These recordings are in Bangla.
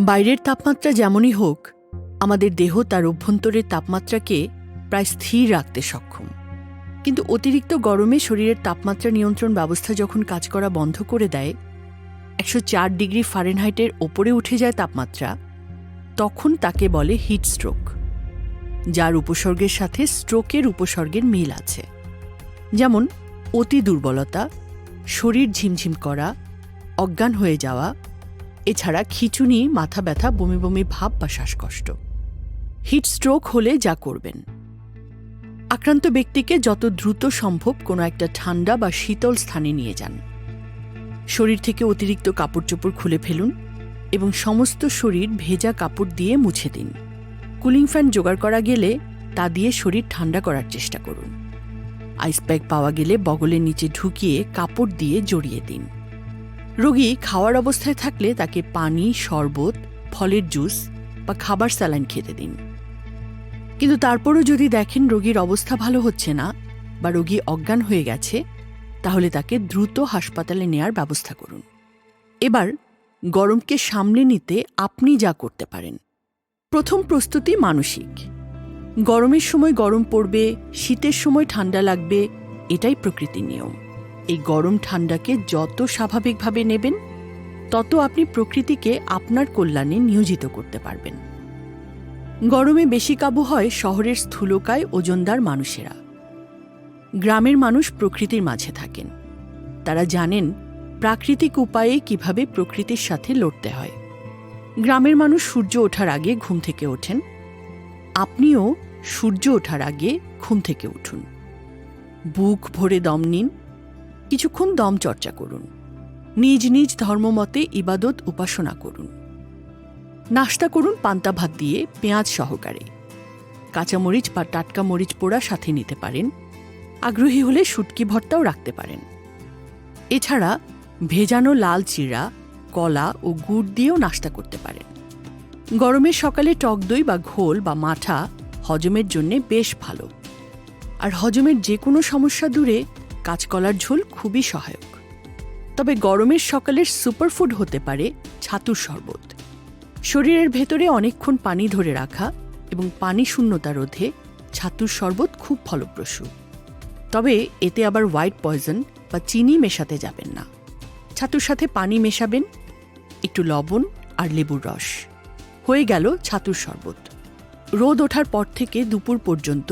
বাইরের তাপমাত্রা যেমনই হোক, আমাদের দেহ তার অভ্যন্তরের তাপমাত্রাকে প্রায় স্থির রাখতে সক্ষম। কিন্তু অতিরিক্ত গরমে শরীরের তাপমাত্রা নিয়ন্ত্রণ ব্যবস্থা যখন কাজ করা বন্ধ করে দেয়, 104 ডিগ্রি ফারেনহাইটের ওপরে উঠে যায় তাপমাত্রা, তখন তাকে বলে হিট স্ট্রোক, যার উপসর্গের সাথে স্ট্রোকের উপসর্গের মিল আছে। যেমন অতি দুর্বলতা, শরীর ঝিমঝিম করা, অজ্ঞান হয়ে যাওয়া, এছাড়া খিঁচুনি, মাথা ব্যথা, বমি বমি ভাব বা শ্বাসকষ্ট। হিট স্ট্রোক হলে যা করবেন: আক্রান্ত ব্যক্তিকে যত দ্রুত সম্ভব কোনো একটা ঠান্ডা বা শীতল স্থানে নিয়ে যান। শরীর থেকে অতিরিক্ত কাপড় চোপড় খুলে ফেলুন এবং সমস্ত শরীর ভেজা কাপড় দিয়ে মুছে দিন। কুলিং ফ্যান জোগাড় করা গেলে তা দিয়ে শরীর ঠান্ডা করার চেষ্টা করুন। আইস প্যাক পাওয়া গেলে বগলের নিচে ঢুকিয়ে কাপড় দিয়ে জড়িয়ে দিন। রোগী খাওয়ার অবস্থায় থাকলে তাকে পানি, শরবত, ফলের জুস বা খাবার স্যালাইন খেতে দিন। কিন্তু তারপরও যদি দেখেন রোগীর অবস্থা ভালো হচ্ছে না বা রোগী অজ্ঞান হয়ে গেছে, তাহলে তাকে দ্রুত হাসপাতালে নেয়ার ব্যবস্থা করুন। এবার গরমকে সামলে নিতে আপনি যা করতে পারেন। প্রথম প্রস্তুতি মানসিক। গরমের সময় গরম পড়বে, শীতের সময় ঠান্ডা লাগবে, এটাই প্রকৃতির নিয়ম। এই গরম ঠান্ডাকে যত স্বাভাবিকভাবে নেবেন, তত আপনি প্রকৃতিকে আপনার কল্যাণে নিয়োজিত করতে পারবেন। গরমে বেশি কাবু হয় শহরের স্থূলকায় ওজনদার মানুষেরা। গ্রামের মানুষ প্রকৃতির মাঝে থাকেন। তারা জানেন প্রাকৃতিক উপায়ে কিভাবে প্রকৃতির সাথে লড়তে হয়। গ্রামের মানুষ সূর্য ওঠার আগে ঘুম থেকে ওঠেন। আপনিও সূর্য ওঠার আগে ঘুম থেকে উঠুন। বুক ভরে দম নিন, কিছুক্ষণ দম চর্চা করুন। নিজ নিজ ধর্মমতে ইবাদত উপাসনা করুন। নাশতা করুন পান্তা ভাত দিয়ে পেঁয়াজ সহকারে। কাঁচামরিচ বা টাটকা মরিচ পোড়া সাথে নিতে পারেন। আগ্রহী হলে শুটকি ভর্তাও রাখতে পারেন। এছাড়া ভেজানো লাল চিড়া, কলা ও গুড় দিয়েও নাশতা করতে পারেন। গরমের সকালে টক দই বা ঘোল বা মাঠা হজমের জন্যে বেশ ভালো। আর হজমের যে কোনো সমস্যা দূরে কাঁচকলার ঝোল খুবই সহায়ক। তবে গরমের সকালের সুপারফুড হতে পারে ছাতুর শরবত। শরীরের ভেতরে অনেকক্ষণ পানি ধরে রাখা এবং পানি শূন্যতা রোধে ছাতুর শরবত খুব ফলপ্রসূ। তবে এতে আবার হোয়াইট পয়জন বা চিনি মেশাতে যাবেন না। ছাতুর সাথে পানি মেশাবেন, একটু লবণ আর লেবুর রস। হয়ে গেল ছাতুর শরবত। রোদ ওঠার পর থেকে দুপুর পর্যন্ত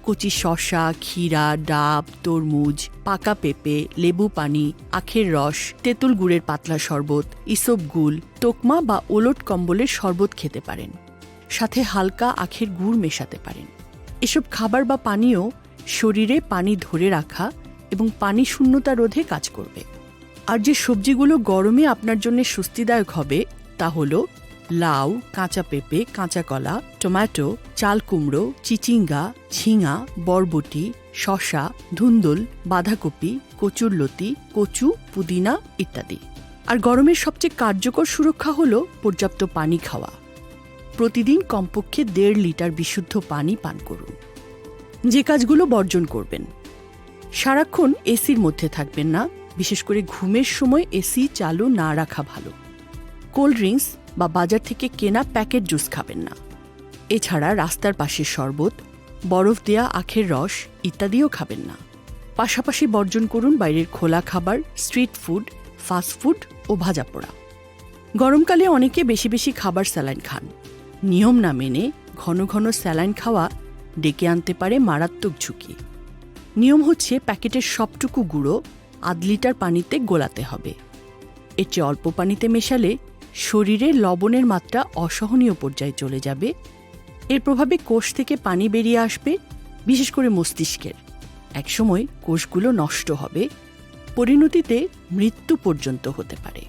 কচি শসা, ক্ষীরা, ডাব, তরমুজ, পাকা পেঁপে, লেবু পানি, আখের রস, তেঁতুল গুড়ের পাতলা শরবত, ইসব গুল, তোকমা বা ওলট কম্বলের শরবত খেতে পারেন। সাথে হালকা আখের গুড় মেশাতে পারেন। এসব খাবার বা পানীয় শরীরে পানি ধরে রাখা এবং পানি শূন্যতা রোধে কাজ করবে। আর যে সবজিগুলো গরমে আপনার জন্য স্বস্তিদায়ক হবে তা হল লাউ, কাঁচা পেঁপে, কাঁচা কলা, টমেটো, চাল কুমড়ো, চিচিঙ্গা, ঝিঙা, বরবটি, শসা, ধুন্দুল, বাঁধাকপি, কচুরলতি, কচু, পুদিনা ইত্যাদি। আর গরমের সবচেয়ে কার্যকর সুরক্ষা হল পর্যাপ্ত পানি খাওয়া। প্রতিদিন কমপক্ষে 1.5 লিটার বিশুদ্ধ পানি পান করুন। যে কাজগুলো বর্জন করবেন: সারাক্ষণ এসির মধ্যে থাকবেন না, বিশেষ করে ঘুমের সময় এসি চালু না রাখা ভালো। কোল্ড ড্রিঙ্কস বা বাজার থেকে কেনা প্যাকেট জুস খাবেন না। এছাড়া রাস্তার পাশের শরবত, বরফ দেয়া আখের রস ইত্যাদিও খাবেন না। পাশাপাশি বর্জন করুন বাইরের খোলা খাবার, স্ট্রিট ফুড, ফাস্ট ফুড ও ভাজা পোড়া। গরমকালে অনেকে বেশি বেশি খাবার স্যালাইন খান। নিয়ম না মেনে ঘন ঘন স্যালাইন খাওয়া ডেকে আনতে পারে মারাত্মক ঝুঁকি। নিয়ম হচ্ছে প্যাকেটের সবটুকু গুঁড়ো 1/2 লিটার পানিতে গোলাতে হবে। এর চেয়ে অল্প পানিতে মেশালে শরীরে লবণের মাত্রা অসহনীয় পর্যায়ে চলে যাবে। এর প্রভাবে কোষ থেকে পানি বেরিয়ে আসবে, বিশেষ করে মস্তিষ্কের। একসময় কোষগুলো নষ্ট হবে, পরিণতিতে মৃত্যু পর্যন্ত হতে পারে।